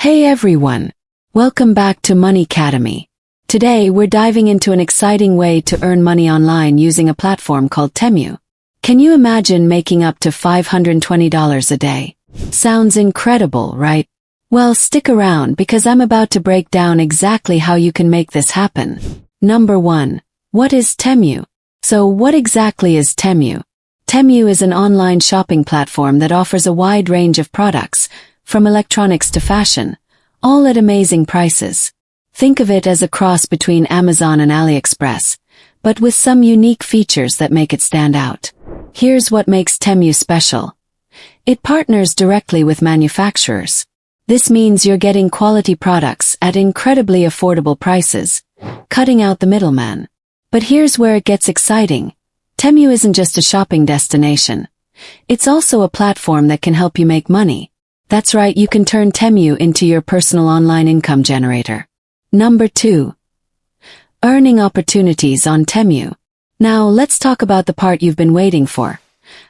Hey everyone! Welcome back to Money Academy. Today we're diving into an exciting way to earn money online using a platform called Temu. Can you imagine making up to $520 a day? Sounds incredible, right? Well, stick around because I'm about to break down exactly how you can make this happen. Number 1. What is Temu? So what exactly is Temu? Temu is an online shopping platform that offers a wide range of products, from electronics to fashion, all at amazing prices. Think of it as a cross between Amazon and AliExpress, but with some unique features that make it stand out. Here's what makes Temu special. It partners directly with manufacturers. This means you're getting quality products at incredibly affordable prices, cutting out the middleman. But here's where it gets exciting. Temu isn't just a shopping destination. It's also a platform that can help you make money. That's right, you can turn Temu into your personal online income generator. Number 2. Earning opportunities on Temu. Now let's talk about the part you've been waiting for.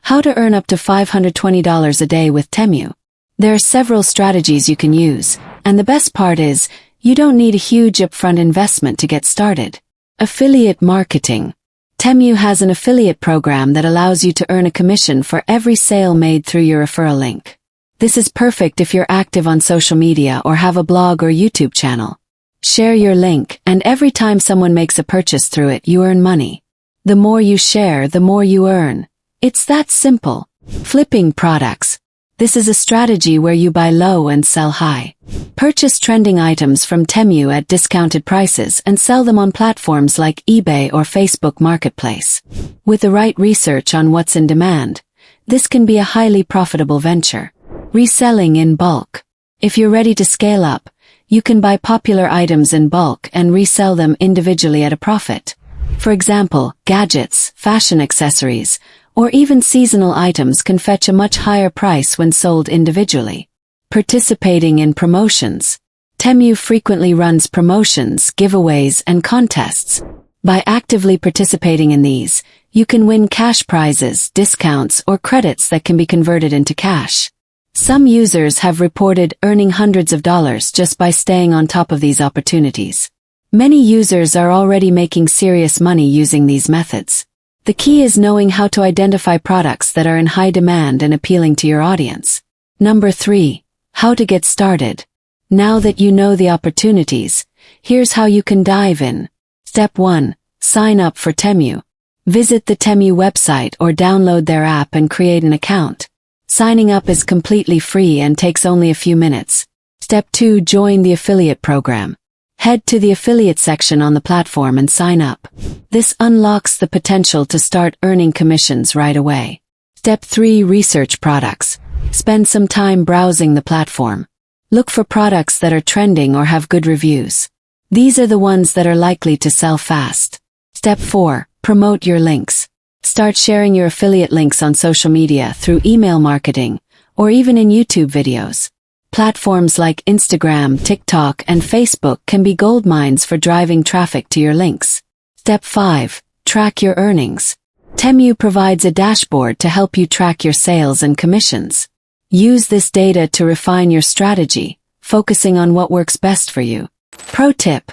How to earn up to $520 a day with Temu. There are several strategies you can use, and the best part is, you don't need a huge upfront investment to get started. Affiliate marketing. Temu has an affiliate program that allows you to earn a commission for every sale made through your referral link. This is perfect if you're active on social media or have a blog or YouTube channel. Share your link, and every time someone makes a purchase through it, you earn money. The more you share, the more you earn. It's that simple. Flipping products. This is a strategy where you buy low and sell high. Purchase trending items from Temu at discounted prices and sell them on platforms like eBay or Facebook Marketplace. With the right research on what's in demand, this can be a highly profitable venture. Reselling in bulk. If you're ready to scale up, you can buy popular items in bulk and resell them individually at a profit. For example, gadgets, fashion accessories, or even seasonal items can fetch a much higher price when sold individually. Participating in promotions. Temu frequently runs promotions, giveaways, and contests. By actively participating in these, you can win cash prizes, discounts, or credits that can be converted into cash. Some users have reported earning hundreds of dollars just by staying on top of these opportunities. Many users are already making serious money using these methods. The key is knowing how to identify products that are in high demand and appealing to your audience. Number 3. How to get started. Now that you know the opportunities, here's how you can dive in. Step 1. Sign up for Temu. Visit the Temu website or download their app and create an account. Signing up is completely free and takes only a few minutes. Step 2. Join the affiliate program. Head to the affiliate section on the platform and sign up. This unlocks the potential to start earning commissions right away. Step 3. Research products. Spend some time browsing the platform. Look for products that are trending or have good reviews. These are the ones that are likely to sell fast. Step 4. Promote your links. Start sharing your affiliate links on social media through email marketing, or even in YouTube videos. Platforms like Instagram, TikTok, and Facebook can be goldmines for driving traffic to your links. Step 5. Track your earnings. Temu provides a dashboard to help you track your sales and commissions. Use this data to refine your strategy, focusing on what works best for you. Pro tip.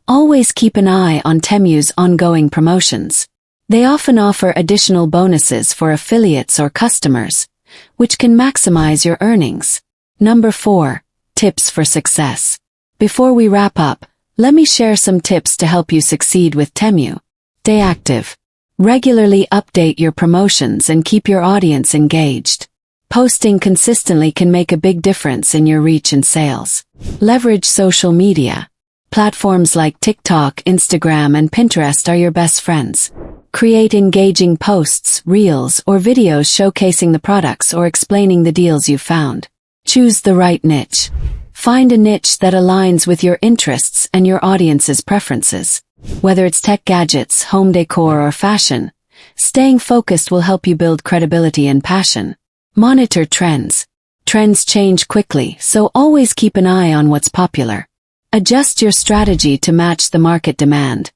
Always keep an eye on Temu's ongoing promotions. They often offer additional bonuses for affiliates or customers, which can maximize your earnings. Number 4. Tips for success. Before we wrap up, let me share some tips to help you succeed with Temu. Stay active. Regularly update your promotions and keep your audience engaged. Posting consistently can make a big difference in your reach and sales. Leverage social media. Platforms like TikTok, Instagram, and Pinterest are your best friends. Create engaging posts, reels, or videos showcasing the products or explaining the deals you've found. Choose the right niche. Find a niche that aligns with your interests and your audience's preferences. Whether it's tech gadgets, home decor, or fashion, staying focused will help you build credibility and passion. Monitor trends. Trends change quickly, so always keep an eye on what's popular. Adjust your strategy to match the market demand,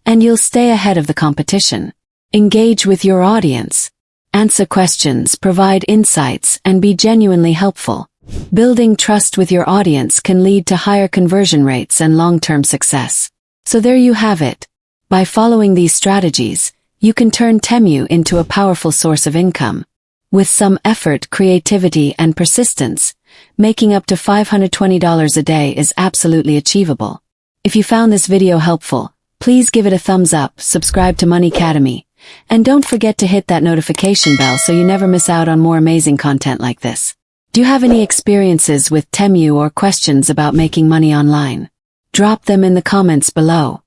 and you'll stay ahead of the competition. Engage with your audience. Answer questions, provide insights, and be genuinely helpful. Building trust with your audience can lead to higher conversion rates and long-term success. So there you have it. By following these strategies, you can turn Temu into a powerful source of income. With some effort, creativity, and persistence, making up to $520 a day is absolutely achievable. If you found this video helpful, please give it a thumbs up, subscribe to Money Academy, and don't forget to hit that notification bell so you never miss out on more amazing content like this. Do you have any experiences with Temu or questions about making money online? Drop them in the comments below.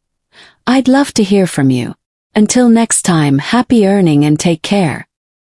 I'd love to hear from you. Until next time, happy earning and take care.